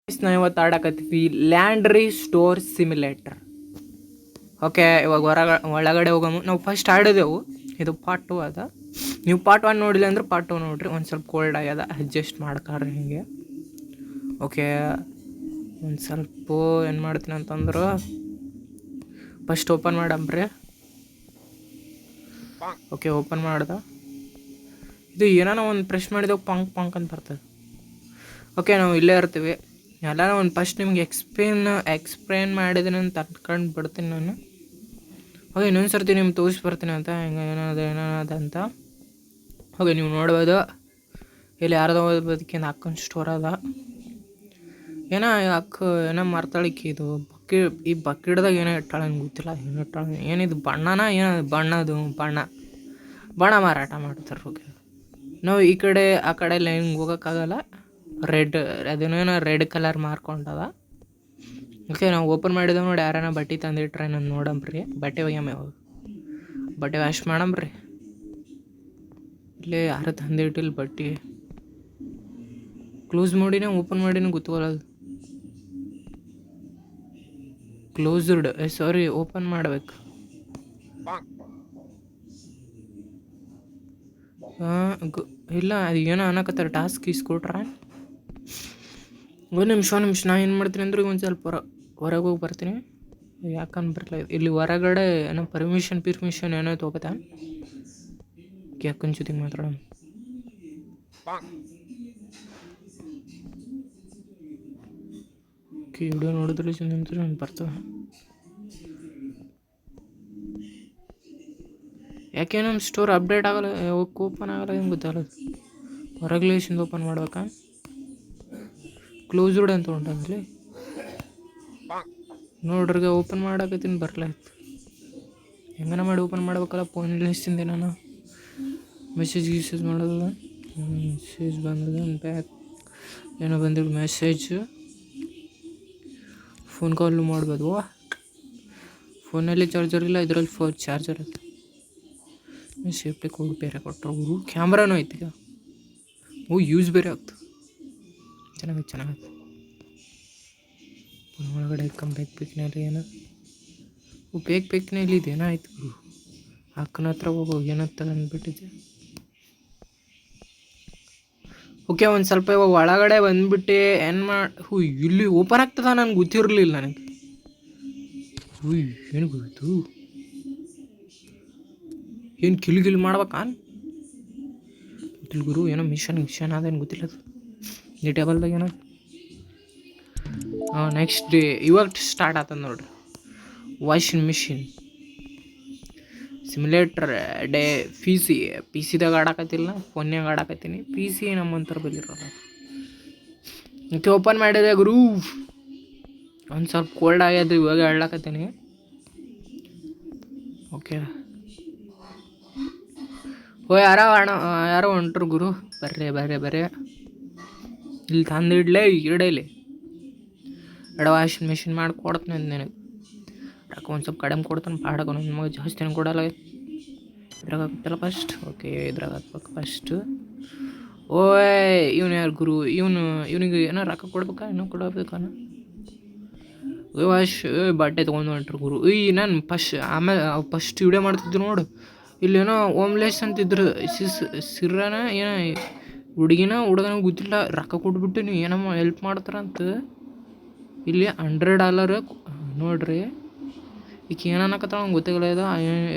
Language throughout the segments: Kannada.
ನಾವು ಇವತ್ತು ಆಡಕತ್ತೀವಿ ಲ್ಯಾಂಡ್ರಿ ಸ್ಟೋರ್ ಸಿಮ್ಯುಲೇಟರ್. ಓಕೆ, ಇವಾಗ ಒಳಗಡೆ ಹೋಗಮ್ಮ. ನಾವು ಫಸ್ಟ್ ಆಡಿದೆವು, ಇದು ಪಾರ್ಟ್ 2 ಅದ. ನೀವು ಪಾರ್ಟ್ 1 ನೋಡಿಲ್ಲ ಅಂದ್ರೆ ಪಾರ್ಟ್ 2 ನೋಡ್ರಿ. ಒಂದು ಸ್ವಲ್ಪ ಕೋಲ್ಡ್ ಆಗ್ಯದ, ಅಡ್ಜಸ್ಟ್ ಮಾಡ್ಕೊಳ್ರಿ ಹಿಂಗೆ. ಓಕೆ, ಒಂದು ಸ್ವಲ್ಪ ಏನು ಮಾಡ್ತೀನಿ ಅಂತಂದ್ರೆ ಫಸ್ಟ್ ಓಪನ್ ಮಾಡಂಬ್ರಿ. ಓಕೆ, ಓಪನ್ ಮಾಡ್ದೆ. ಇದು ಏನೋ ಒಂದು ಪ್ರೆಸ್ ಮಾಡಿದಾಗ ಪಂಕ್ ಪಂಕ್ ಅಂತ ಬರ್ತದೆ. ಓಕೆ, ನಾವು ಇಲ್ಲೇ ಇರ್ತೀವಿ. ಎಲ್ಲ ಒಂದು ಫಸ್ಟ್ ನಿಮ್ಗೆ ಎಕ್ಸ್ಪ್ಲೇನ್ ಮಾಡಿದ್ದೀನಿ ಅಂತ ತಟ್ಕೊಂಡು ಬಿಡ್ತೀನಿ ನಾನು. ಓಕೆ, ಇನ್ನೊಂದು ಸರ್ತಿ ನಿಮ್ಗೆ ತೋರಿಸ್ಬರ್ತೀನಿ ಅಂತ ಹೆಂಗೆ ಏನಾದ ಅಂತ. ಓಕೆ, ನೀವು ನೋಡ್ಬೋದು ಇಲ್ಲಿ ಯಾರ್ದೋ ಬದುಕಿನ ಅಕ್ಕನ ಸ್ಟೋರ್ ಅದ. ಏನೋ ಏನೋ ಮಾರ್ತಾಳಿಕೆ. ಇದು ಈ ಬಕ್ಕಿಡ್ದಾಗ ಏನೋ ಇಟ್ಟಾಳ ನಂಗೆ ಗೊತ್ತಿಲ್ಲ. ಏನೋ ಇಟ್ಟಾಳ, ಏನಿದು ಬಣ್ಣನ ಏನೋ ಬಣ್ಣ ಮಾರಾಟ ಮಾಡ್ತಾರೆ. ಓಕೆ, ನಾವು ಈ ಕಡೆ ಆ ಕಡೆ ಲೈನ್ ಹೋಗೋಕ್ಕಾಗಲ್ಲ. ಅದೇನೋ ರೆಡ್ ಕಲರ್ ಮಾರ್ಕೊಂಡದ. ಓಕೆ, ನಾವು ಓಪನ್ ಮಾಡಿದಾಗ ನೋಡಿ ಯಾರನ ಬಟ್ಟೆ ತಂದಿಟ್ರೆ ನಾನು ನೋಡಂಬ್ರಿ. ಬಟ್ಟೆ ಒಯ್ಯಮ್ಮ, ಇವಾಗ ಬಟ್ಟೆ ವಾಶ್ ಮಾಡಂಬ್ರಿ. ಇಲ್ಲೇ ಯಾರು ತಂದಿಟ್ಟಿಲ್ಲ ಬಟ್ಟೆ. ಕ್ಲೋಸ್ ಮಾಡಿನ ಓಪನ್ ಮಾಡಿನ ಗೊತ್ತಾಗಲ್ಲ. ಕ್ಲೋಸ್ಡ್, ಸಾರಿ, ಓಪನ್ ಮಾಡ್ಬೇಕು. ಇಲ್ಲ, ಅದು ಏನೋ ಅನ್ನಕತ್ತಾರೆ, ಟಾಸ್ಕ್ ಇಸ್ಕೊಟ್ರ. ಒಂದು ನಿಮಿಷ ನಾ ಏನು ಮಾಡ್ತೀನಿ ಅಂದ್ರೆ ಒಂದು ಸ್ವಲ್ಪ ಹೊರಗೆ ಹೋಗಿ ಬರ್ತೀನಿ. ಯಾಕಂದು ಬರಲ್ಲ ಇಲ್ಲಿ ಹೊರಗಡೆ ಏನೋ ಪರ್ಮಿಷನ್ ಏನೋ ತೊಗೋತಾ. ಅಕ್ಕನ ಜೊತೆಗೆ ಮಾತಾಡೋಣ. ಓಕೆ, ವಿಡಿಯೋ ನೋಡಿದ್ರೆ ನಾನು ಬರ್ತದೆ. ಯಾಕೆ ನಮ್ಮ ಸ್ಟೋರ್ ಅಪ್ಡೇಟ್ ಆಗಲ್ಲ, ಓಪನ್ ಆಗಲ್ಲ, ಹೆಂಗೆ ಗೊತ್ತಾಗಲ್ಲ. ಹೊರಗ್ಲೇಶಿಂದ ಓಪನ್ ಮಾಡ್ಬೇಕಾ? ಕ್ಲೋಸ್ಡ್ ಅಂತ ಉಂಟಂದ್ಲಿ ನೋಡ್ರಿಗೆ. ಓಪನ್ ಮಾಡಕತ್ತೀನಿ, ಬರಲಾಯ್ತು. ಹೆಂಗನ ಮಾಡಿ ಓಪನ್ ಮಾಡ್ಬೇಕಲ್ಲ. ಫೋನ್ ಲಿಸ್ಟಿಂದ ನಾನು ಮೆಸೇಜ್ ಮಾಡೋದು. ಮೆಸೇಜ್ ಬಂದದ, ಬ್ಯಾಕ್ ಏನೋ ಬಂದಿದ್ದು ಮೆಸೇಜ್. ಫೋನ್ ಕಾಲು ಮಾಡ್ಬೋದು. ಫೋನಲ್ಲಿ ಚಾರ್ಜರ್ ಇಲ್ಲ, ಇದರಲ್ಲಿ ಚಾರ್ಜರ್ ಐತೆ. ಸೇಫ್ಟಿ ಕೋಡ್ ಬೇರೆ ಕೊಟ್ಟರು. ಕ್ಯಾಮ್ರಾನೂ ಐತಿ ಈಗ. ಯೂಸ್ ಬೇರೆ ಆಗ್ತದೆ. ಚೆನ್ನಾಗೈತೆ. ಒಳಗಡೆ ಬೇಕ್ನಲ್ಲಿ ಏನೋ ಬೇಕ್ನಲ್ಲಿ ಇದೇನೋ ಆಯ್ತು. ಅಕ್ಕನ ಹತ್ರ ಹೋಗಿ ಏನಂತ ಅಂದ್ಬಿಟ್ಟಿದ್ದೆ. ಓಕೆ, ಒಂದು ಸ್ವಲ್ಪ ಇವಾಗ ಒಳಗಡೆ ಬಂದ್ಬಿಟ್ಟು ಇಲ್ಲಿ ಓಪನ್ ಆಗ್ತದ. ನನಗೆ ಗೊತ್ತಿರಲಿಲ್ಲ. ಏನು ಗೊತ್ತು, ಏನು ಕಿಲ್ ಮಾಡ್ಬೇಕಾ ಗೊತ್ತಿಲ್ಲ ಗುರು. ಏನೋ ಮಿಷನ್ ಅದೇನು ಗೊತ್ತಿಲ್ಲ. ಅದು ಈ ಟೇಬಲ್ದಾಗ ಏನೋ ನೆಕ್ಸ್ಟ್ ಡೇ ಇವಾಗ ಸ್ಟಾರ್ಟ್ ಆಗ್ತದೆ ನೋಡ್ರಿ. Washing machine simulator day. P ಸಿದಾಗ ಆಡಕತ್ತಿಲ್ಲ, ಫೋನ್ಯಾಗ ಆಡಕತ್ತೀನಿ. ಪಿ ಸಿ ನಮ್ಮಂತರ ಬಲ್ಲಿರೋದು. ಓಕೆ, ಓಪನ್ ಮಾಡಿದೆ ಗುರು. ಒಂದು ಸ್ವಲ್ಪ ಕೋಲ್ಡ್ ಆಗ್ಯದ, ಇವಾಗ ಹೇಳಕತ್ತೀನಿ. ಓಕೆ, ಯಾರೋ ಹೊಂಟ್ರು ಗುರು. ಬರ್ರೆ ಇಲ್ಲಿ ತಂದಿಡ್ಲೇ ಇಡಲಿ. ವಾಷಿಂಗ್ ಮಿಷಿನ್ ಮಾಡಿ ಕೊಡ್ತೀನಿ ಅಂತ ನಿನಗೆ. ರೊಕ್ಕ ಒಂದು ಸ್ವಲ್ಪ ಕಡಿಮೆ ಕೊಡ್ತಾನೆ. ಪಾಡಕ ನನ್ನ ಮಗ ಜಾಸ್ತಿ ಕೊಡಲ್ಲ. ಇದ್ರಾಗ ಹಾಕ್ತಲ್ಲ ಫಸ್ಟ್. ಓಕೆ, ಇದ್ರಾಗ ಹಾಕ್ಬೇಕು ಫಸ್ಟ್. ಇವನು ಯಾರು ಗುರು? ಇವನಿಗೆ ಏನೋ ರೊಕ್ಕ ಕೊಡ್ಬೇಕಾ, ಏನೋ ಕೊಡಬೇಕಾನ? ಬಟ್ಟೆ ತೊಗೊಂಡು ಹೊಂಟ್ರು ಗುರು. ನಾನು ಆಮೇಲೆ ಫಸ್ಟ್ ವಿಡಿಯೋ ಮಾಡ್ತಿದ್ದು ನೋಡು. ಇಲ್ಲೇನೋ ಹೋಮ್ಲೆಸ್ ಅಂತಿದ್ರು. ಸಿರ್ರನ ಏನೋ ಹುಡುಗನ ಗೊತ್ತಿಲ್ಲ. ರೊಕ್ಕ ಕೊಟ್ಬಿಟ್ಟು ನೀವು ಏನಮ್ಮ ಹೆಲ್ಪ್ ಮಾಡ್ತಾರಂತ. ಇಲ್ಲಿ $100 ನೋಡ್ರಿ. ಈಗ ಏನನ್ನಕತ್ತ ನಂಗೆ ಗೊತ್ತಾಗಲ್ಲ. ಇದು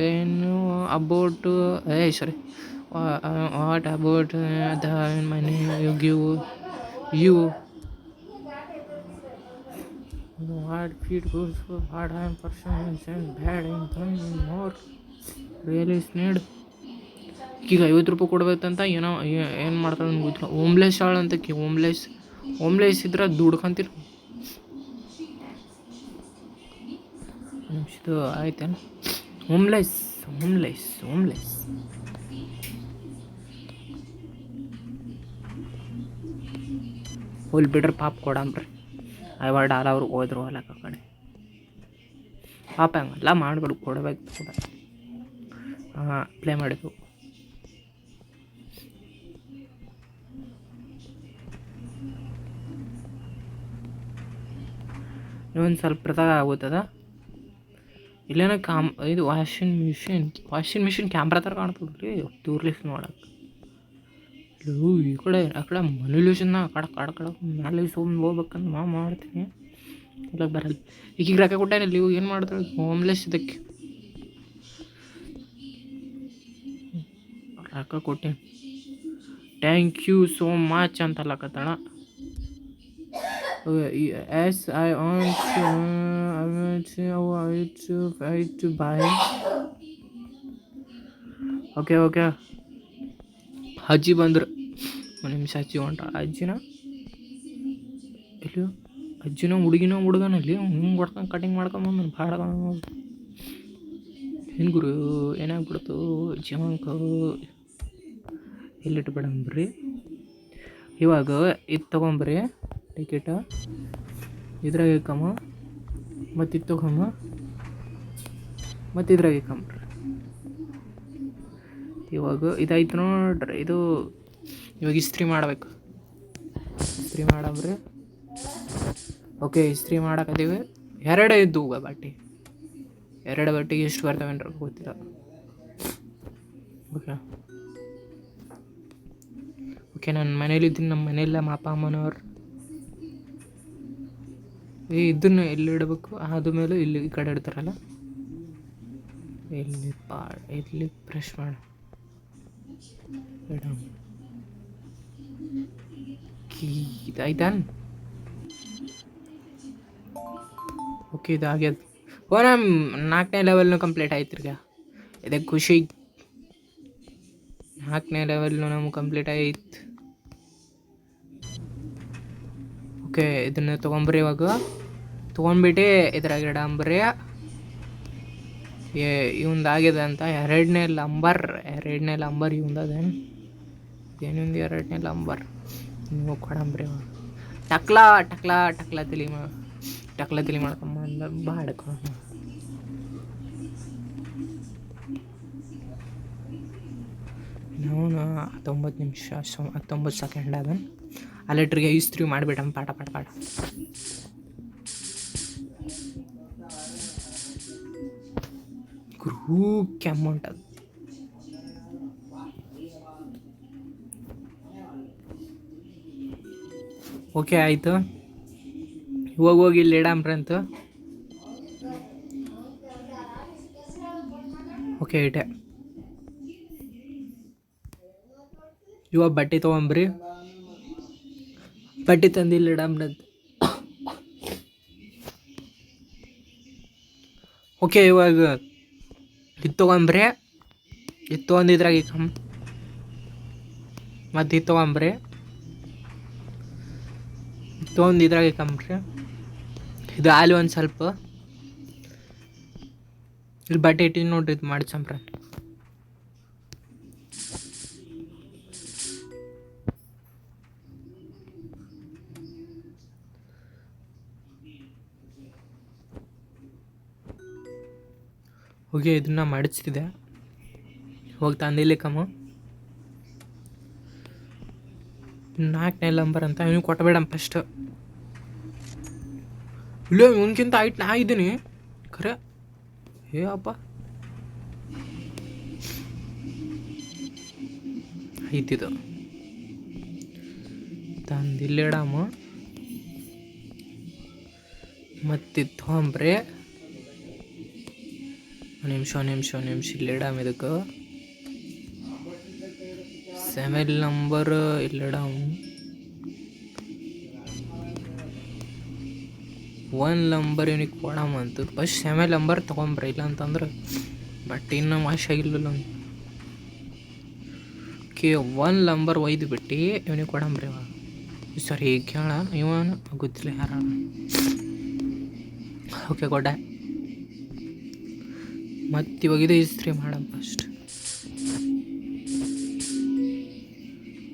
ಏನು about sorry what about the money you give you what feed goes hard I am person bad in more really need. ಈಗ $50 ಕೊಡ್ಬೇಕಂತ ಏನು ಮಾಡ್ತಾಳೆ ನಂಗೆ ಗೊತ್ತಿಲ್ಲ. ಹೋಮ್ಲೆಸ್ ಅಂತ ಹೋಮ್ಲೆಸ್ ಇದ್ರೆ ದುಡ್ಕೊಂತೀರಿ. ಇದು ಆಯ್ತೇನು? ಹೋಮ್ಲೆಸ್ ಹೋಲ್ ಬಿಡ್ರಿ. ಪಾಪ ಕೊಡಂಬ್ರಿ. $5 ಅವ್ರಿಗೆ ಹೋದ್ರು ಹೊಲಕ್ಕ ಕಡೆ. ಪಾಪ ಹಂಗೆಲ್ಲ ಮಾಡ್ಬಿಡು, ಕೊಡಬೇಕು. ಪ್ಲೇ ಮಾಡಿದ್ವು. ಇನ್ನೊಂದು ಸ್ವಲ್ಪ ಪ್ರತಾಗ ಆಗುತ್ತದ. ಇಲ್ಲೇನ ಇದು ವಾಷಿಂಗ್ ಮಿಷಿನ್ ಕ್ಯಾಮ್ರಾ ಥರ ಕಾಣ್ತದ್ರಿ ದೂರ್ಲಿಸ್ ನೋಡಕ್ಕೆ. ಇಲ್ಲೂ ಈ ಕಡೆ ಆ ಕಡೆ ಮನೇಲಿಸಿನ ಕಡ ಮೇಲೆ ಸೋಮ್ ಹೋಗ್ಬೇಕಂತ ಮಾಡ್ತೀನಿ. ಇಲ್ಲ ಬರಲ್ಲ. ಈಗ ರೊಕ್ಕ ಕೊಟ್ಟೇನಿಲ್ಲ, ಇವು ಏನು ಮಾಡಿದ್ರು ಹೋಮ್ಲೆಸ್ ಇದಕ್ಕೆ ರೊಕ್ಕ ಕೊಟ್ಟೇನಿ. ಥ್ಯಾಂಕ್ ಯು ಸೋ ಮಚ್ ಅಂತಲ್ಲಕತ್ತಣ. Yes I want to buy. Okay ಅಜ್ಜಿ ಬಂದರು. ಒಂದು ನಿಮಿಷ ಅಜ್ಜಿ ಹೊಂಟ. ಅಜ್ಜಿನ ಹುಡುಗನಲ್ಲಿ ಹಿಂಗೆ ಹೊಡ್ಕೊಂಡು ಕಟಿಂಗ್ ಮಾಡ್ಕೊಂಬಂದು ಭಾಳ ಏನು ಗುರು ಏನಾಗ್ಬಿಡ್ತು ಜೀವಂಕ. ಎಲ್ಲಿಟ್ಬಿಡಂಬ್ರಿ ಇವಾಗ ಇದು ತೊಗೊಂಬ್ರಿ ಟಿಕೆಟ. ಇದ್ರಾಗ ಇಕ್ಕಮ್ಮ ಮತ್ತು ಇದು ತೊಗೊಮ್ಮ ಮತ್ತು ಇದ್ರಾಗ ಇಕ್ಕಂಬ್ರಿ. ಇವಾಗ ಇದಾಯ್ತು ನೋಡ್ರಿ. ಇದು ಇವಾಗ ಇಸ್ತ್ರಿ ಮಾಡಂಬ್ರಿ. ಓಕೆ ಇಸ್ತ್ರಿ ಮಾಡಕತ್ತೀವಿ. ಎರಡೇ ಇದ್ದು ಬಟ್ಟೆ. ಎರಡು ಬಟ್ಟೆಗೆ ಎಷ್ಟು ಬರ್ತಾವೇನ್ರ ಗೊತ್ತಿಲ್ಲ. ಓಕೆ ನಾನು ಮನೇಲಿದ್ದೀನಿ. ನಮ್ಮ ಮನೆಯಲ್ಲ ನಮ್ಮ ಅಪ್ಪ ಅಮ್ಮನವ್ರು. ಇದನ್ನು ಎಲ್ಲಿ ಇಡಬೇಕು? ಆದಮೇಲೆ ಇಲ್ಲಿ ಈ ಕಡೆ ಇಡ್ತಾರಲ್ಲ, ಇಲ್ಲಿ ಬ್ರಷ್ ಮಾಡಿ ಇದಾಯ್ತಾ? ಓಕೆ ಇದಾಗ್ಯದ. ನಮ್ಮ 4ನೇ ಲೆವೆಲ್ನು ಕಂಪ್ಲೀಟ್ ಆಯ್ತು ಈಗ. ಇದಕ್ಕೆ ಖುಷಿ. 4ನೇ ಲೆವೆಲ್ನು ನಮ್ಗೆ ಕಂಪ್ಲೀಟ್ ಆಯ್ತು. ಓಕೆ ಇದನ್ನು ತೊಗೊಂಬ್ರಿ. ಇವಾಗ ತೊಗೊಂಡ್ಬಿಟ್ಟು ಇದ್ರಾಗ ಇಡಂಬ್ರಿ. ಇವಂದಾಗಿದೆ ಅಂತ 2ನೇ ಲಂಬರ್ ಇವಂದದೇನು ಏನಿಂದ 2ನೇ ಲಂಬರ್ ನೀವು ಕೊಡಂಬ್ರಿ. ಟಕ್ಲ ತಿಳಿ ಮಾಡ್ಕೊಂಬಂದ ಬಾಡ್ಕೊ. ನಾವು 19 ನಿಮಿಷ 19 ಸೆಕೆಂಡ್ ಅದನ್ನು ಅಲೆಟ್ರಿಗೆ ಇಸ್ತ್ರಿ ಮಾಡಿಬಿಡಮ್ ಪಾಠ. ಗುರು ಕೆಮ್ಮಂಟದು. ಓಕೆ ಆಯಿತು. ಇವಾಗ ಹೋಗಿ ಇಲ್ಲಿ ಇಡಂಬ್ರಂತ. ಓಕೆ ಇಟ್ಟೆ. ಇವಾಗ ಬಟ್ಟೆ ತೊಗೊಂಬ್ರಿ. ಬಟ್ಟೆ ತಂದು ಇಲ್ಲಿ ಇಡಂಬ್ರಂತ. ಓಕೆ ಇವಾಗ ಇದು ತೊಗೊಂಬ್ರಿ. ಇದು ತೊಗೊಂಡಿದ್ರಾಗ ಇಕ್ಕಮ್ಮ ಮತ್ತು ಇದು ತೊಗೊಂಬ್ರಿ. ತೊಗೊಂಡಿದ್ರಾಗ ಇಕ್ಕಂಬ್ರಿ. ಇದು ಹಾಲು ಒಂದು ಸ್ವಲ್ಪ ಇಲ್ಲಿ ಬಟ್ಟೆ ಇಟ್ಟಿದ್ದು ನೋಡ್ರಿ. ಇದು ಮಾಡಿ ಸಂಪ್ರ. ಹೋಗಿ ಇದನ್ನ ಮಾಡಿಸ್ತಿದ್ದೆ. ಹೋಗಿ ತಂದಿಲ್ಲಿಕ್ಕಮ್ಮ. 4ನೇ ಲಂಬರ್ ಅಂತ ಇವನು ಕೊಟ್ಟಬೇಡಮ್ಮ ಫಸ್ಟ್. ಇಲ್ಲ ಇವನ್ಕಿಂತ ಹೈಟ್ ನಾ ಇದ್ದೀನಿ ಖರೆ. ಅಪ್ಪ ಐತಿದು ತಂದಿಲ್ಲಿಡಮ್ಮ. ಮತ್ತು ತೊಗೊಂಬ್ರಿ. ನಿಮಿಷ ಇಲ್ಲಿಡಮ್. ಇದಕ್ಕೆ 7 ನಂಬರ್ ಇಲ್ಲಿಡಮ್. 1 ನಂಬರ್ ಇವನಿಗೆ ಕೊಡಮ್ಮ ಅಂತ. ಫಸ್ಟ್ 7 ನಂಬರ್ ತೊಗೊಂಬ್ರಿ. ಇಲ್ಲ ಅಂತಂದ್ರೆ ಬಟ್ ಇನ್ನೂ ವಾಶ್ ಆಗಿಲ್ಲ. ಓಕೆ 1 ನಂಬರ್ ಒಯ್ದು ಬಿಟ್ಟು ಇವನಿಗೆ ಕೊಡಂಬ್ರಿ. ಸಾರಿ ಕೇಳ ಇವನು ಗೊತ್ತಿಲ್ಲ ಯಾರ. ಓಕೆ ಕೊಡ. ಮತ್ತು ಇವಾಗ ಇದು ಇಸ್ತ್ರಿ ಮಾಡಮ್ಮ ಫಸ್ಟ್.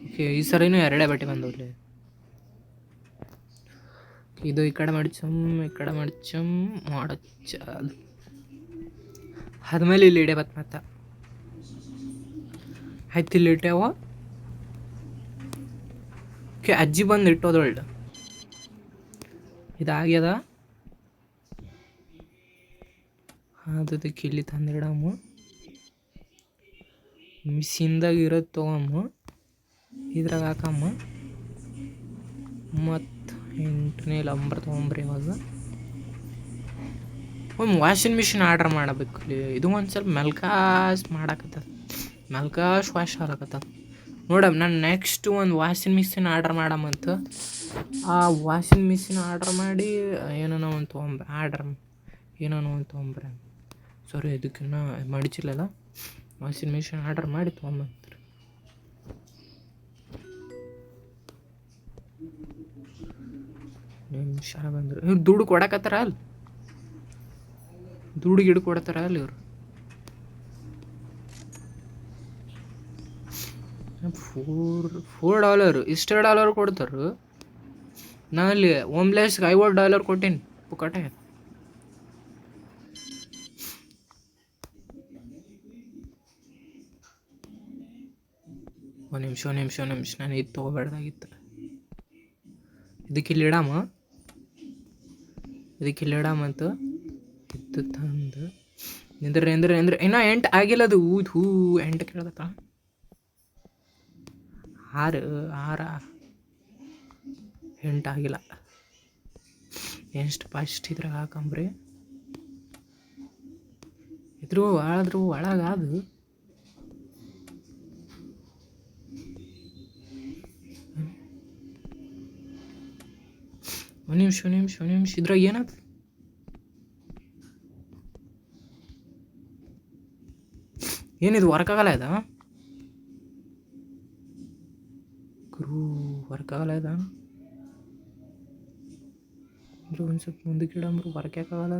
ಓಕೆ ಈ ಸರಿನೂ 2 ಬಟ್ಟೆ ಬಂದವ್ಲಿ. ಇದು ಈ ಕಡೆ ಮಡ್ಚಮ್ ಮಾಡಚ್ಚ. ಆದ್ಮೇಲೆ ಇಲ್ಲಿ ಇಡೇ ಬತ್ ಮತ್ತೆ ಆಯ್ತು ಇಲ್ಲಿ ಇಟ್ಟೇವ. ಓಕೆ ಅಜ್ಜಿ ಬಂದು ಇಟ್ಟೋದೊಳ್ಳು. ಇದಾಗ್ಯದ. ಅದಕ್ಕೆ ಇಲ್ಲಿ ತಂದಿಡಮ್ಮ. ಮಿಷಿನ್ದಾಗ ಇರೋದು ತೊಗೊಮ್ಮ, ಇದ್ರಾಗ ಹಾಕಮ್ಮ. ಮತ್ತು 8ನೇ ನಂಬರ್ ತೊಗೊಂಬ್ರಿ. ಇವಾಗ ಒಂದು ವಾಷಿಂಗ್ ಮಿಷಿನ್ ಆರ್ಡ್ರ್ ಮಾಡಬೇಕು. ಇದು ಒಂದು ಸ್ವಲ್ಪ ಮೆಲ್ಕಾಸ್ ಮಾಡಾಕತ್ತದ, ಮೆಲ್ಕಾಸ್ ವಾಶ್ ಆಗಕತ್ತದ ನೋಡಮ್ಮ. ನಾನು ನೆಕ್ಸ್ಟ್ ಒಂದು ವಾಷಿಂಗ್ ಮಿಷಿನ್ ಆರ್ಡ್ರ್ ಮಾಡಮ್ಮಂತ. ಆ ವಾಷಿಂಗ್ ಮಿಷಿನ್ ಆರ್ಡ್ರ್ ಮಾಡಿ ಏನೋ ಒಂದು ತೊಗೊಂಬ್ರೆ. ಸಾರಿ, ಇದಕ್ಕಿನ್ನ ಮಡಿಚಿಲ್ಲಲ್ಲ. ವಾಷಿಂಗ್ ಮಿಷಿನ್ ಆರ್ಡ್ರ್ ಮಾಡಿ ತೊಗೊಂಬಂತಾರೆ. ನಿಮಿಷ ಬಂದರು. ಇವ್ರು ದುಡ್ಡು ಕೊಡಕತ್ತಾರ ಅಲ್ಲಿ, ದುಡ್ಡು ಗಿಡ ಕೊಡ್ತಾರ ಅಲ್ಲಿ ಇವರು. $4 ಇಷ್ಟೇ $1 ಕೊಡ್ತಾರು. ನಾನಲ್ಲಿ $1 $50 ಕೊಟ್ಟೀನಿ ಪುಕ್ಕಟೆ. ಒಂದು ನಿಮಿಷ ನಾನು ಇದು ತೊಗೋಬೇಡ್ದಾಗಿತ್ತು. ಇದಕ್ಕೆ ಇಲ್ಲಿ ಇಡಾಮಂತ ಇದು ತಂದು ನಿಂದ್ರೆ ಇನ್ನೂ 8 ಆಗಿಲ್ಲ. ಅದು 8 ಕೇಳದಕ್ಕ. 6 8 ಆಗಿಲ್ಲ. ಎಷ್ಟು ಫಸ್ಟ್ ಇದ್ರಾಗ ಹಾಕಂಬ್ರಿ. ಆದ್ರೂ ಒಳಗಾದು ಒಂದು ನಿಮಿಷ ಇದ್ರಾಗ ಏನಾಯ್ತು? ಏನಿದು ವರ್ಕ್ ಆಗಲ್ಲ ಇದ? ವರ್ಕ್ ಆಗಲ್ಲ ಇದ ಅಂದ್ರೆ ಒಂದು ಸ್ವಲ್ಪ ಮುಂದಕ್ಕೆ ಇಡಂಬ್ರು. ವರ್ಕ್ ಯಾಕಾಗಲ್ಲ?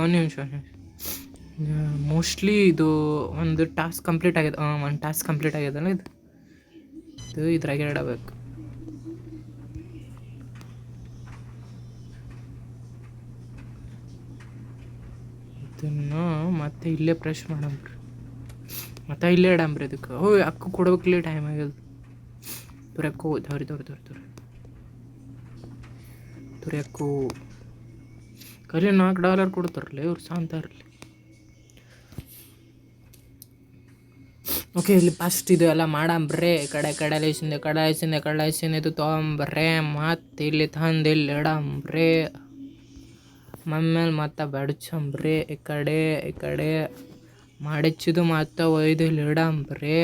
ಒಂದು ನಿಮಿಷ ಮೋಸ್ಟ್ಲಿ ಇದು ಒಂದು ಟಾಸ್ಕ್ ಕಂಪ್ಲೀಟ್ ಆಗಿದೆ. ಒಂದು ಟಾಸ್ಕ್ ಕಂಪ್ಲೀಟ್ ಆಗ್ಯದಲ್ಲ ಇದು ಇದ್ರಾಗೆ ಇಡಬೇಕು. ಇದನ್ನು ಮತ್ತೆ ಇಲ್ಲೇ ಪ್ರೆಸ್ ಮಾಡಂಬ್ರಿ, ಮತ್ತೆ ಇಲ್ಲೇ ಇಡಂಬ್ರಿ. ಇದಕ್ಕೆ ಅಕ್ಕ ಕೊಡ್ಬೇಕಿಲ್ಲ, ಟೈಮ್ ಆಗ್ಯದ. ತುರ್ಯಾಕೋ ತುರ್ಯಾಕೋ ಕಲಿ $4 ಕೊಡ್ತಾರಲ್ಲ ಇವ್ರು, ಶಾಂತ ಇರಲಿ. ಓಕೆ, ಇಲ್ಲಿ ಫಸ್ಟ್ ಇದು ಎಲ್ಲ ಮಾಡಂಬ್ರೆ. ಕಡಾಯಿಸಿಂದ ಇದು ತೊಗೊಂಬ್ರೆ. ಮತ್ತು ಇಲ್ಲಿ ತಂದು ಇಲ್ಲಿ ಇಡಂಬ್ರೆ. ಆಮೇಲೆ ಮತ್ತೆ ಬಡ್ಚಂಬ್ರಿ. ಈ ಕಡೆ ಮಡಚಿದು ಮತ್ತೆ ಒಯ್ದು ಇಲ್ಲಿ ಇಡಂಬ್ರಿ.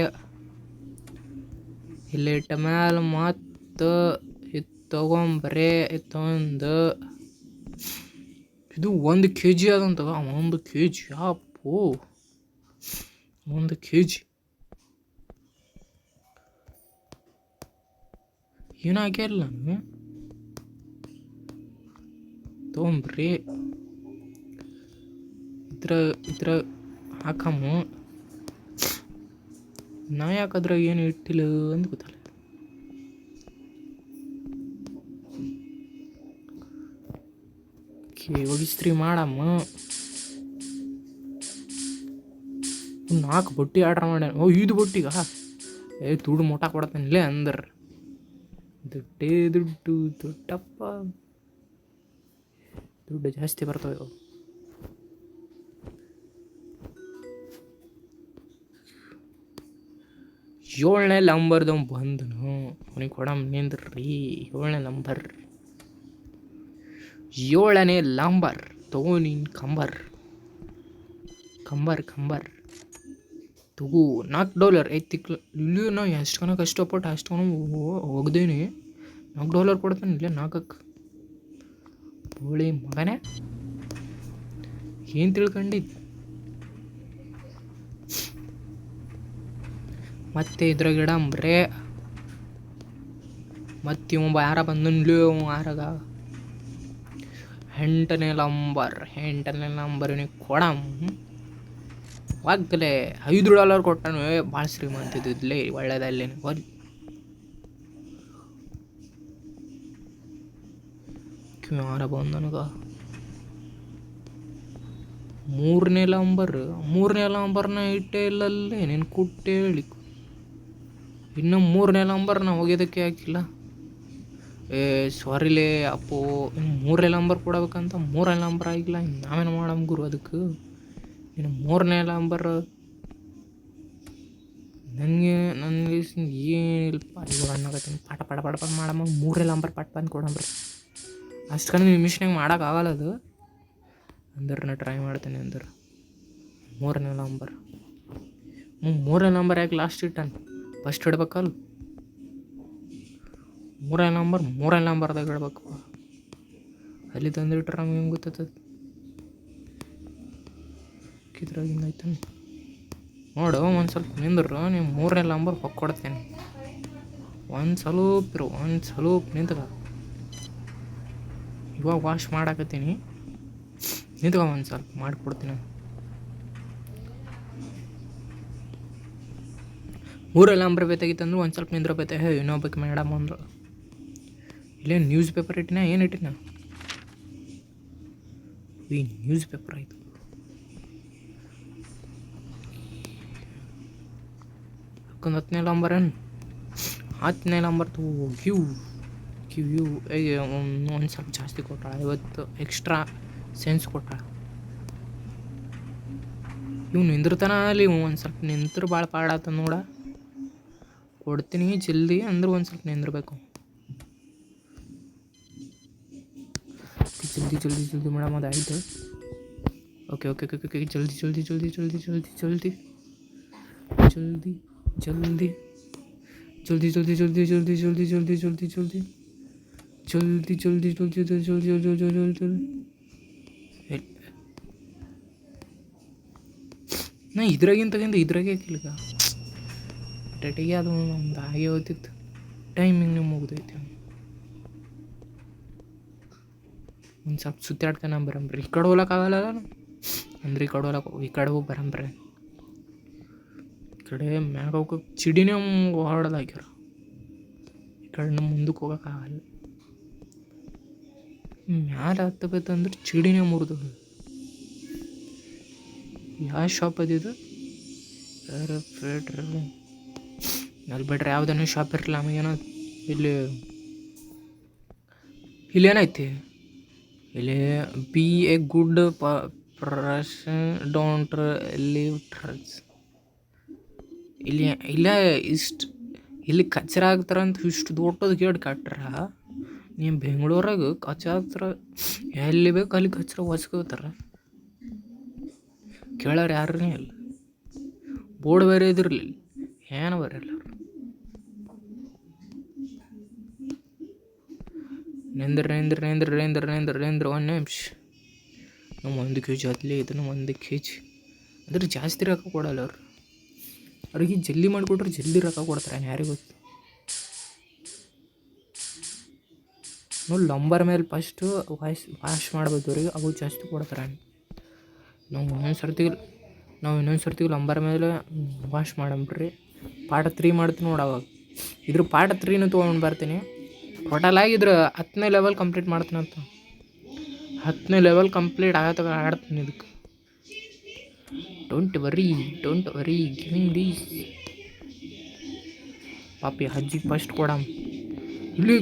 ಇಲ್ಲಿ ಇಟ್ಟ ಮೇಲೆ ಮತ್ತು ಇದು ತೊಗೊಂಬ್ರಿ. ಇದು ತೊಗೊಂಡು ಇದು 1 kg ಅದಂತ. 1 kg ಅಪ್ಪು, 1 kg ಏನಾಗ್ಯಾರಲ್ಲ ನನಗೆ. ತೊಗೊಂಬ್ರಿ. ಇದ್ರ ಹಾಕಮ್ಮ. ನಾ ಯಾಕದ್ರಾಗ ಏನು ಇಟ್ಟಿಲ್ಲ ಅಂತ ಗೊತ್ತಲ್ಲ. ಒಗಿಸ್ತ್ರಿ ಮಾಡಮ್ಮ. 4 ಬೊಟ್ಟಿ ಆರ್ಡ್ರ್ ಮಾಡ್ಯಾನ. ಇದು ಬೊಟ್ಟಿಗ ದುಡ್ಡು ಮೋಟ ಕೊಡತಾನಿಲ್ಲೇ ಅಂದ್ರೆ. ದುಡ್ಡು ದೊಡ್ಡಪ್ಪ, ದುಡ್ಡು ಜಾಸ್ತಿ ಬರ್ತವೆ. 7ನೇ ನಂಬರ್ದು ಬಂದನು. ಅವನಿಗೆ ಕೊಡಮ್ ನಿಂದ್ರಿ. 7ನೇ ನಂಬರ್ ತಗೋ ನೀನು. ಕಂಬರ್ ತಗೋ. $4 ಐತಿಕ್ಲ. ಇಲ್ಲಿ ನಾವು ಎಷ್ಟು ಕಷ್ಟಪಟ್ಟು ಅಷ್ಟು ಹೋಗ್ದೇನಿ. $4 ಕೊಡ್ತಾನೆ ಇಲ್ಲೇ 4ಕ್ಕೆ. ಹೋಳಿ ಮಗನೇ, ಏನು ತಿಳ್ಕೊಂಡಿದ್ದು? ಮತ್ತೆ ಇದ್ರಾಗ ಇಡಂಬ್ರೆ. ಮತ್ತೆ ಯಾರ ಬಂದನ್ಲಿ ಯಾರಾಗ 8ನೇ ನಂಬರ್ ಇವನಿಗೆ ಕೊಡಮ್. ವಾಗಲೇ $5 ಕೊಟ್ಟಾನು. ಭಾಳ ಶ್ರೀಮಂತಿದ್ದಿದ್ಲೇ, ಒಳ್ಳೇದಲ್ಲೇ. ಯಾರ ಬಂದ ನನಗ 3ನೇ ನಂಬರ್ನ ಇಟ್ಟೇ ಇಲ್ಲಲ್ಲೇ. ನೀನು ಕುಟ್ಟೆ ಹೇಳಿ ಇನ್ನು 3ನೇ ನಂಬರ್ ನಾವು ಹೋಗೋದಕ್ಕೆ ಹಾಕಿಲ್ಲ. ಸಾರಿಲೇ ಅಪ್ಪೋ, ಇನ್ನು 3ನೇ ನಂಬರ್ ಕೊಡಬೇಕಂತ 3ನೇ ನಂಬರ್ ಆಗಿಲ್ಲ. ನಾವೇನು ಮಾಡಮ್ ಗುರು ಅದಕ್ಕೆ. ಇನ್ನು 3ನೇ ನಂಬರ್ ನನಗೆ ಏನಿಲ್ಲಪ್ಪ. ಇವಾಗ ಅನ್ನಕತ್ತೀನಿ ಪಾಠ ಪಾಠ ಪಾಠ ಪಾಠ ಮಾಡಮ್ಮ. 3ನೇ ನಂಬರ್ ಪಟ್ ಬಂದು ಕೊಡಂಬ್ರಿ. ಅಷ್ಟು ಕಡೆ ನಿಮಿಷನಾಗ ಮಾಡೋಕ್ಕಾಗಲ್ಲ ಅದು. ಅಂದ್ರೆ ನಾ ಟ್ರೈ ಮಾಡ್ತೀನಿ. ಅಂದ್ರೆ 3ನೇ ನಂಬರ್ 3ನೇ ನಂಬರ್ ಯಾಕೆ ಲಾಸ್ಟ್ ಇಟ್ಟಾನ? ಫಸ್ಟ್ ಇಡ್ಬೇಕಲ್ಲ. 3ನೇ ನಂಬರ್ದಾಗ ಇಡ್ಬೇಕಪ್ಪ. ಅಲ್ಲಿ ತಂದಿಟ್ರೆ ನಮ್ಗೆ ಹೆಂಗೆ ಗೊತ್ತದ? ಇದ್ರಾಗ ಹಿಂಗಾಯ್ತಾನೆ ನೋಡು. ಒಂದು ಸ್ವಲ್ಪ ನಿಂದ್ರು, ನೀವು 3ನೇ ನಂಬರ್ ಹೊಕ್ಕೊಡ್ತೇನೆ. ಒಂದು ಸ್ವಲ್ಪ ನಿಂತ್ಕ. ಇವಾಗ ವಾಶ್ ಮಾಡಾಕತ್ತೀನಿ, ನಿಂತ್ಕ. ಒಂದು ಸ್ವಲ್ಪ ಮಾಡಿಕೊಡ್ತೀನಿ. 3ನೇ ನಂಬರ್ ಬೇಕಾಗಿತ್ತಂದ್ರೆ ಒಂದು ಸ್ವಲ್ಪ ನಿಂದ್ರ ಬೇಕು. ಇನ್ನೊಬ್ಬಕ್ಕೆ ಮೇಡಮ್ ಅಂದ್ರು. ಇಲ್ಲೇನು ನ್ಯೂಸ್ ಪೇಪರ್ ಇಟ್ಟಿನ? ಏನು ಇಟ್ಟಿನ? ಈ ನ್ಯೂಸ್ ಪೇಪರ್ ಆಯಿತು. ಯಾಕಂದ್ರೆ 10ನೇ ನಂಬರ್ ಏನು? 10ನೇ ನಂಬರ್ ಕ್ಯೂ ಒಂದು ಸ್ವಲ್ಪ ಜಾಸ್ತಿ ಕೊಟ್ಟಾಳ. 50 ಎಕ್ಸ್ಟ್ರಾ ಸೆನ್ಸ್ ಕೊಟ್ಟಾಳ. ಇವು ನಿಂದಿರ್ತಾನ ಅಲ್ಲಿ. ಒಂದು ಸ್ವಲ್ಪ ನಿಂತ್ರು ಭಾಳ ಪಾಡಾತ ನೋಡ. ಕೊಡ್ತೀನಿ ಜಲ್ದಿ ಅಂದ್ರೆ ಒಂದು ಸ್ವಲ್ಪ ನಿಂದಿರ್ಬೇಕು. ಜಲ್ದಿ ಮೇಡಮ್, ಅದು ಆಯಿತು. ಓಕೆ ಜಲ್ದಿ ನಾ ಇದ್ರಾಗಿಂತ ಇದ್ರಾಗೆ ಹಾಕಿಲ್ಗ ಟೆಟಿಗೆ. ಅದು ಒಂದು ಹಾಗೆ ಹೋಗ್ತಿತ್ತು. ಟೈಮಿಂಗ್ ಮುಗ್ದೈತಿ. ಒಂದು ಸ್ವಲ್ಪ ಸುತ್ತಾಡ್ತಾನೆ ಬರಂಬ್ರಿ. ಈ ಕಡೆ ಹೋಗ್ಲಕ್ಕಾಗಲ್ಲ ಅಂದ್ರೆ ಈ ಕಡೆ ಹೋಗಿ ಬರಂಬ್ರಿ. ಈ ಕಡೆ ಮ್ಯಾಗ ಹೋಗಕ್ಕೆ ಚಿಡಿನೇ ಹೊಡೆದಾಕ್ಯಾರ. ಈ ಕಡೆ ನಮ್ಮ ಮುಂದಕ್ಕೆ ಹೋಗೋಕ್ಕಾಗಲ್ಲ. ಮ್ಯಾಲೆ ಹತ್ತಬೇಕಂದ್ರೆ ಚಿಡಿನೇ ಮುರಿದು. ಯಾವ ಶಾಪ್ ಅದಿದು? ಅಲ್ಲಿ ಬಿಟ್ರೆ ಯಾವುದನ್ನೂ ಶಾಪ್ ಇರಲಿಲ್ಲ ನಮಗೇನೋ. ಇಲ್ಲೇನೈತಿ? ಇಲ್ಲಿ B A good person, don't leave drugs. ಇಲ್ಲಿ ಕಚರ ಆಗ್ತಾರಂತ ಇಷ್ಟು ದೊಡ್ಡದು ಗೇಟ್ ಕಟ್ರ. ನೀವು ಬೆಂಗಳೂರಾಗ ಕಚರ ಆಗ್ತಾರ, ಎಲ್ಲಿ ಬೇಕು ಅಲ್ಲಿ ಕಚರ ಹೊಸ್ಕೋತಾರ. ಕೇಳೋರು ಯಾರೇ ಇಲ್ಲ. ಬೋರ್ಡ್ ಬೇರೆ ಇದಿರಲಿಲ್ಲ, ಏನು ಬರಲ್ಲ. ನಿಂದ್ರ 1 ನಿಮಿಷ. ನಮ್ಮ 1 kg ಅದ್ಲೇ ಇದು. ನಮ್ಮ 1 kg ಅಂದ್ರೆ ಜಾಸ್ತಿ ರೊಕ್ಕ ಕೊಡಲ್ಲ ಅವ್ರು. ಅವ್ರಿಗೆ ಜಲ್ದಿ ಮಾಡಿಕೊಟ್ರೆ ಜಲ್ದಿ ರೊಕ್ಕ ಕೊಡ್ತಾರೆ. ಯಾರಿಗೂ ಗೊತ್ತು ನೋಡಿ. ನಂಬರ್ ಮೇಲೆ ಫಸ್ಟು ವಾಶ್ ಮಾಡ್ಬೋದು ಅವ್ರಿಗೆ, ಅವು ಜಾಸ್ತಿ ಕೊಡ್ತಾರೆ. ನಾವು ಇನ್ನೊಂದು ಸರ್ತಿಗೆ ನಂಬರ್ ಮೇಲೆ ವಾಶ್ ಮಾಡಂಬ್ರಿ. ಪಾಠ 3 ಮಾಡ್ತೀನಿ ನೋಡಿ. ಅವಾಗ ಇದ್ರ ಪಾಠ 3 ತೊಗೊಂಡು ಬರ್ತೀನಿ. ಟೋಟಲ್ ಆಗಿದ್ರೆ 10ನೇ ಲೆವೆಲ್ ಕಂಪ್ಲೀಟ್ ಮಾಡ್ತೀನಂತ. 10ನೇ ಲೆವೆಲ್ ಕಂಪ್ಲೀಟ್ ಆಗತ್ತ ಆಡ್ತೀನಿ ಇದಕ್ಕೆ. Don't worry giving these. ಪಾಪಿ ಅಜ್ಜಿಗೆ ಫಸ್ಟ್ ಕೊಡಮ್. ಇಲ್ಲಿ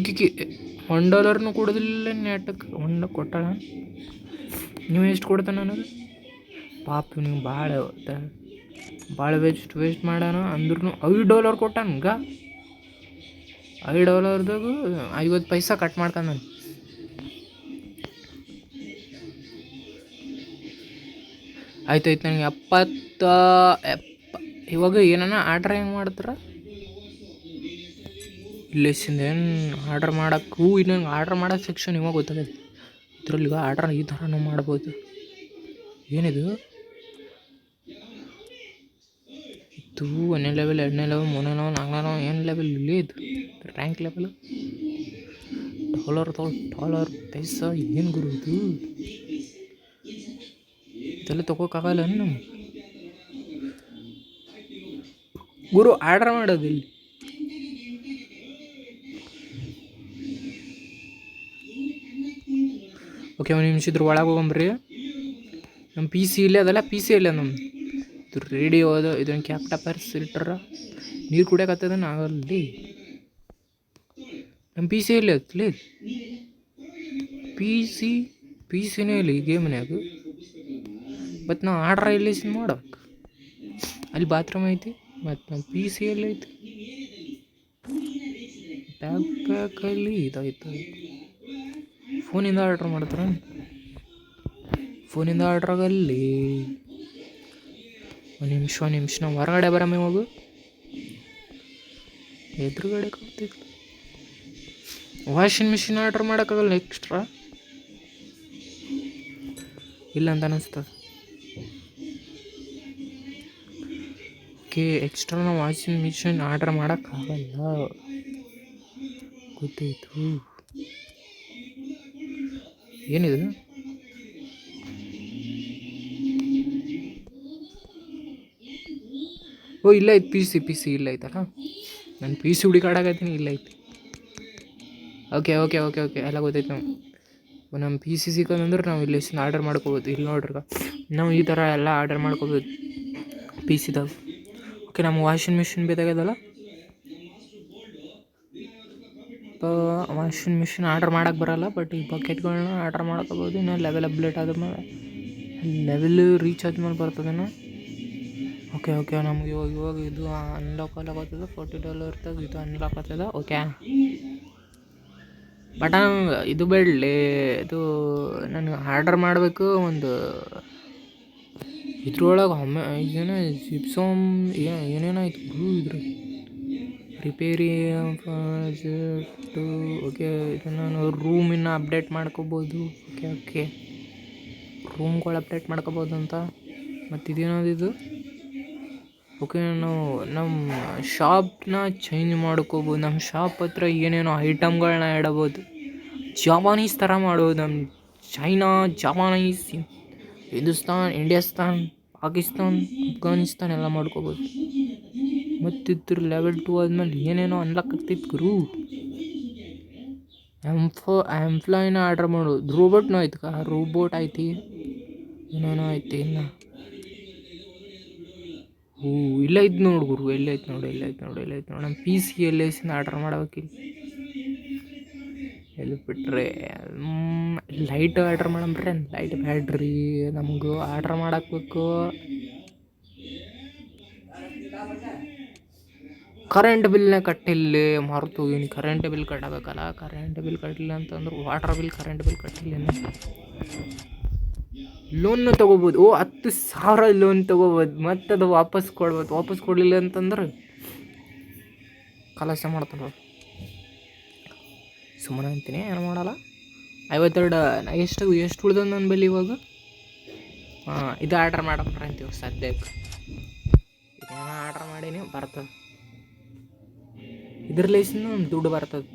$1 ಕೊಡೋದಿಲ್ಲ ನೆಟ್ಟಕ್ಕೆ. 1 ಕೊಟ್ಟಾಳ. ನೀವು ಎಷ್ಟು ಕೊಡ್ತಾನೆ ನನಗೆ? ಪಾಪಿ ನೀವು ಭಾಳ ವೇಸ್ಟ್ ಮಾಡೋಣ. ಅಂದ್ರೂ $5 ಕೊಟ್ಟಾನಗ. $5ದಾಗ 50 ಪೈಸಾ ಕಟ್ ಮಾಡ್ತಾನೆ ನಾನು. ಆಯ್ತು ನನಗೆ 70. ಇವಾಗ ಏನಾನ ಆರ್ಡ್ರ್ ಹೆಂಗೆ ಮಾಡ್ತಾರ? ಇಲ್ಲಿಸಿಂದ ಏನು ಆರ್ಡ್ರ್ ಮಾಡೋಕ್ಕೂ ಇನ್ನೊಂದು ಆರ್ಡ್ರ್ ಮಾಡೋ ಸೆಕ್ಷನ್ ಇವಾಗ ಗೊತ್ತಾಗೈತೆ. ಇದ್ರಲ್ಲಿ ಆರ್ಡ್ರ್ ಈ ಥರನೂ ಮಾಡ್ಬೋದು. ಏನಿದು? ಇದು 1ನೇ ಲೆವೆಲ್, 2ನೇ ಲೆವೆಲ್, 3ನೇ ಲೆವೆಲ್, 4ನೇ ಲೆವೆಲ್, ಏನು ಲೆವೆಲ್ ಇಲ್ಲಿ? ಇದು ರ್ಯಾಂಕ್ ಲೆವೆಲ್. $, ಪೈಸಾ ಏನು ಗುರು ಇದು? ಇದೆಲ್ಲ ತೊಗೋಕ್ಕಾಗಲ್ಲ ನಮ್ಗೆ ಗುರು. ಆರ್ಡ್ರ್ ಮಾಡೋದು ಇಲ್ಲಿ. ಓಕೆ, ಒಂದು ನಿಮಿಷ ಇದ್ರ ಒಳಗೆ ಹೋಗಂಬ್ರಿ. ನಮ್ಮ PC ಇಲ್ಲೇ ಅದಲ್ಲ. PC ಇಲ್ಲ ನಮ್ದು. ಇದು ರೇಡಿಯೋ ಅದು. ಇದನ್ನು ಕ್ಯಾಪ್ಟಪರ್ಸ್ ಇಟ್ರ ನೀರು ಕುಡಿಯಕತ್ತದ ನಾವಲ್ಲಿ ನಮ್ಮ ಪಿ ಸಿ ಎಲ್ಲಿ ಹತ್ತಲಿ ಪಿ ಸಿನೇ ಇಲ್ಲ ಈ ಗೇಮ್ನ್ಯಾಗ ಮತ್ತು ನಾವು ಆರ್ಡ್ರ ಇಲ್ಲಿ ಮಾಡ್ಬೇಕು ಅಲ್ಲಿ ಬಾತ್ರೂಮ್ ಐತಿ ಮತ್ತು ನಮ್ಮ ಪಿ ಸಿ ಎಲ್ಲಿ ಐತಿ ಬ್ಯಾಕಲ್ಲಿ ಇದಾಯ್ತು ಫೋನಿಂದ ಆರ್ಡ್ರ್ ಮಾಡ್ತಾರೆ ಫೋನಿಂದ ಆರ್ಡ್ರಾಗಲ್ಲಿ ಒಂದು ನಿಮಿಷ ನಾವು ಹೊರಗಡೆ ಬರಮ್ಮೆ ಹೋಗು ಎದುರುಗಡೆ ಕೂತಿತ್ತು ವಾಷಿಂಗ್ ಮಿಷಿನ್ ಆರ್ಡ್ರ್ ಮಾಡೋಕ್ಕಾಗಲ್ಲ ಎಕ್ಸ್ಟ್ರಾ ಇಲ್ಲ ಅಂತ ಅನ್ನಿಸ್ತದೆ ಓಕೆ ಎಕ್ಸ್ಟ್ರಾ ನಾವು ವಾಷಿಂಗ್ ಮಿಷಿನ್ ಆರ್ಡ್ರ್ ಮಾಡೋಕ್ಕಾಗಲ್ಲ ಗೊತ್ತಾಯಿತು ಏನಿದು ಓ ಇಲ್ಲ ಐತೆ ಪಿ ಸಿ ಇಲ್ಲ ಐತಲ್ಲ ನಾನು ಪಿ ಸಿ ಹುಡುಕಾಡಕತ್ತೀನಿ ಇಲ್ಲ ಐತಿ ಓಕೆ ಎಲ್ಲ ಗೊತ್ತೈತೆ ನಮ್ಮ ಪಿ ಸಿ ಸಿಕ್ಕಂದ್ರೆ ನಾವು ಇಲ್ಲಿ ಆರ್ಡರ್ ಮಾಡ್ಕೋಬೋದು ಇಲ್ಲಿ ನೋಡ್ರಿ ನಾವು ಈ ಥರ ಎಲ್ಲ ಆರ್ಡರ್ ಮಾಡ್ಕೋಬೋದು ಪಿ ಸಿದಾಗ ಓಕೆ ನಮ್ಗೆ ವಾಷಿಂಗ್ ಮಿಷಿನ್ ಬೇಕಾಗ್ಯದಲ್ಲ ವಾಷಿಂಗ್ ಮಿಷಿನ್ ಆರ್ಡರ್ ಮಾಡೋಕ್ಕೆ ಬರೋಲ್ಲ ಬಟ್ ಈ ಬಕೆಟ್ಗಳನ್ನ ಆರ್ಡರ್ ಮಾಡ್ಕೋಬೋದು ಇನ್ನು ಲೆವೆಲ್ ಅಪ್ಡೇಟ್ ಆದ್ಮೇಲೆ ಲೆವೆಲ್ ರೀಚ್ ಆದ್ಮೇಲೆ ಬರ್ತದೇನೋ ಓಕೆ ನಮ್ಗೆ ಇವಾಗ ಇದು ಅನ್ಲಾಕ್ ಆಗತ್ತದ $40 ಇದು ಅನ್ಲಾಕ್ ಆಗ್ತದ ಓಕೆ ಬಟ್ ಇದು ಬೇಡಲಿ ಇದು ನನಗೆ ಆರ್ಡರ್ ಮಾಡಬೇಕು ಒಂದು ಇದ್ರೊಳಗೆ ಏನೋ ಜಿಪ್ಸೋಮ್ ಏನೇನಾಯ್ತು ಇದ್ರ ರಿಪೇರಿ ಓಕೆ ಇದನ್ನು ನಾವು ರೂಮಿನ ಅಪ್ಡೇಟ್ ಮಾಡ್ಕೋಬೋದು ಓಕೆ ರೂಮ್ಗಳು ಅಪ್ಡೇಟ್ ಮಾಡ್ಕೋಬೋದು ಅಂತ ಮತ್ತು ಇದೇನದು ಓಕೆ ನಾವು ನಮ್ಮ ಶಾಪ್ನ ಚೇಂಜ್ ಮಾಡ್ಕೋಬೋದು ನಮ್ಮ ಶಾಪ್ ಹತ್ರ ಏನೇನೋ ಐಟಮ್ಗಳನ್ನ ಇಡಬೋದು ಜಾಪಾನೀಸ್ ಥರ ಮಾಡ್ಬೋದು ನಮ್ಮ ಚೈನಾ ಜಾಪಾನೀಸ್ ಹಿಂದೂಸ್ತಾನ್ ಇಂಡಿಯಾಸ್ತಾನ್ ಪಾಕಿಸ್ತಾನ್ ಅಫ್ಘಾನಿಸ್ತಾನ್ ಎಲ್ಲ ಮಾಡ್ಕೋಬೋದು ಮತ್ತಿದ್ರ ಲೆವೆಲ್ 2 ಆದಮೇಲೆ ಏನೇನೋ ಅನ್ಲಾಕ್ ಆಗ್ತಿತ್ತು ಗುರು ಎಂಪ್ಲಾಯಿನ ಆರ್ಡ್ರ್ ಮಾಡೋದು ರೋಬೋಟ್ನೂ ಆಯ್ತು ರೋಬೋಟ್ ಐತಿ ಏನೇನೋ ಐತಿ ಇನ್ನು ಇಲ್ಲ ಐತೆ ನೋಡು ಗುರು ಎಲ್ಲೈತೆ ನೋಡಿ ನಮ್ಮ ಪಿ ಸಿ ಎಲ್ಲೈಸಿಂದ ಆರ್ಡ್ರ್ ಮಾಡ್ಬೇಕಿಲ್ಲ ಎಲ್ಲಿ ಬಿಟ್ರೆ ಲೈಟ್ ಆರ್ಡ್ರ್ ಮಾಡಂಬ್ರಿ ಲೈಟ್ ಬ್ಯಾಡ್ರಿ ನಮಗೂ ಆರ್ಡ್ರ್ ಮಾಡಾಕ್ಬೇಕು ಕರೆಂಟ್ ಬಿಲ್ನೇ ಕಟ್ಟಿಲ್ಲ ಮರೆತು ಹೋಗಿನಿ ಕರೆಂಟ್ ಬಿಲ್ ಕಟ್ಟಬೇಕಲ್ಲ ಕರೆಂಟ್ ಬಿಲ್ ಕಟ್ಟಲಿಲ್ಲ ಅಂತಂದ್ರೆ ವಾಟರ್ ಬಿಲ್ ಕರೆಂಟ್ ಬಿಲ್ ಕಟ್ಟಿಲ್ಲ ಲೋನ್ನ ತೊಗೋಬೋದು 10,000 ಲೋನ್ ತೊಗೋಬೋದು ಮತ್ತು ಅದು ವಾಪಸ್ ಕೊಡಲಿಲ್ಲ ಅಂತಂದ್ರೆ ಕಲಸ ಮಾಡ್ತಾರೆ ಸುಮ್ಮನೆ ಅಂತೀನಿ ಏನು ಮಾಡಲ್ಲ 52 ಎಷ್ಟು ಉಳ್ದ ನನ್ನ ಬಳಿ ಇವಾಗ ಇದು ಆರ್ಡ್ರ್ ಮಾಡಪ್ಪ ಅಂತೀವಿ ಸದ್ಯಕ್ಕೆ ಇದೇನೋ ಆರ್ಡ್ರ್ ಮಾಡೀನಿ ಬರ್ತದೆ ಇದ್ರಲೇಸಿಂದ ಒಂದು ದುಡ್ಡು ಬರ್ತದೆ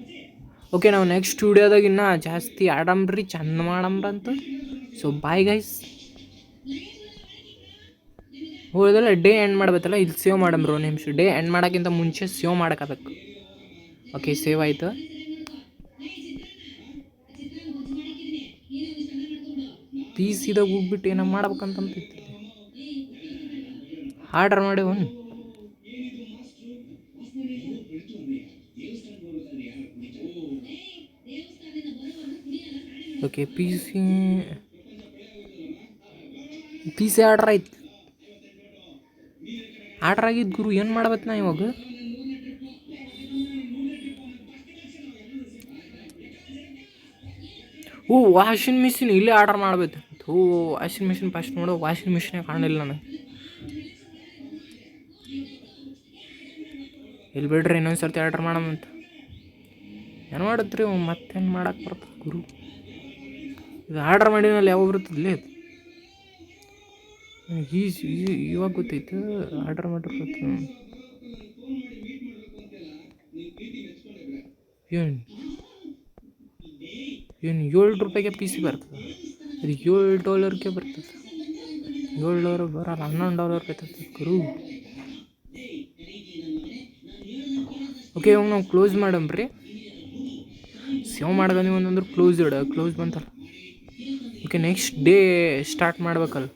ಓಕೆ ನಾವು ನೆಕ್ಸ್ಟ್ ವಿಡಿಯೋದಾಗ ಇನ್ನೂ ಜಾಸ್ತಿ ಆಡಂಬ್ರಿ ಚಂದ ಮಾಡಂಬ್ರಂತ ಸೊ ಬಾಯ್ ಗೈಸ್ ಹೋದಲ್ಲ ಡೇ ಎಂಡ್ ಮಾಡ್ಬೇಕಲ್ಲ ಇಲ್ಲಿ ಸೇವ್ ಮಾಡಂಬ್ರು ನಿಮಿಷ ಡೇ ಎಂಡ್ ಮಾಡೋಕ್ಕಿಂತ ಮುಂಚೆ ಸೇವ್ ಮಾಡೋಕ್ಕಾಗಬೇಕು ಓಕೆ ಸೇವ್ ಆಯಿತು ಪಿ ಸಿದಾಗ ಹೋಗ್ಬಿಟ್ಟು ಏನೋ ಮಾಡ್ಬೇಕಂತ ಆರ್ಡರ್ ಮಾಡಿ ಒಂದು ಓಕೆ ಪಿ ಸಿ ಆರ್ಡ್ರ್ ಆಯ್ತು ಆರ್ಡ್ರ್ ಆಗಿದ್ದು ಗುರು ಏನು ಮಾಡ್ಬೇಕು ನಾ ಇವಾಗ ವಾಷಿಂಗ್ ಮಿಷಿನ್ ಇಲ್ಲೇ ಆರ್ಡರ್ ಮಾಡ್ಬೇಕು ವಾಷಿಂಗ್ ಮಿಷಿನ್ ಫಸ್ಟ್ ನೋಡೋ ವಾಷಿಂಗ್ ಮಿಷಿನೇ ಕಾಣಿಲ್ಲ ನನಗೆ ಇಲ್ಲಿ ಬಿಡ್ರಿ ಇನ್ನೊಂದು ಸರ್ತಿ ಆರ್ಡ್ರ್ ಮಾಡಮಂತ ಏನು ಮಾಡತ್ರಿ ಮತ್ತೇನು ಮಾಡಕ್ಕೆ ಬರ್ತದೆ ಗುರು ಇದು ಆರ್ಡ್ರ್ ಮಾಡಿದ್ಮೇಲೆ ಯಾವ ಬರ್ತದಲ್ಲೇ ಅದು ಇವಾಗ ಗೊತ್ತೈತೆ ಆರ್ಡ್ರ್ ಮಾಡಿರ್ಬೇಕು ಏನು $7 ಪಿ ಸಿ ಬರ್ತದೆ ಅದು $7 ಬರ್ತದೆ $7 ಬರಲ್ಲ $11 ಬರ್ತದೆ ಗುರು ಓಕೆ ಇವಾಗ ನಾವು ಕ್ಲೋಸ್ ಮಾಡಂಬ್ರಿ ಸೇವ್ ಮಾಡ್ಕೊಂಡು ಒಂದಂದ್ರೆ ಕ್ಲೋಸ್ ಬಂತಲ್ಲ ಓಕೆ ನೆಕ್ಸ್ಟ್ ಡೇ ಸ್ಟಾರ್ಟ್ ಮಾಡ್ಬೇಕಲ್ಲ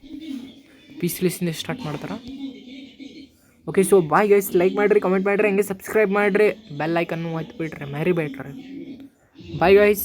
ಪಿ ಸಿ ಲಿಸ್ಟಿಂದ ಸ್ಟಾರ್ಟ್ ಮಾಡ್ತಾರೆ okay so bye guys, like ಮಾಡಿರಿ, ಕಮೆಂಟ್ ಮಾಡಿರಿ, ಹಂಗೆ ಸಬ್ಸ್ಕ್ರೈಬ್ ಮಾಡಿರಿ, ಬೆಲ್ ಐಕನ್ನು ಒತ್ತಿ ಬಿಡ್ರಿ, ಮರಿಬೇಡ್ರಿ. Bye guys.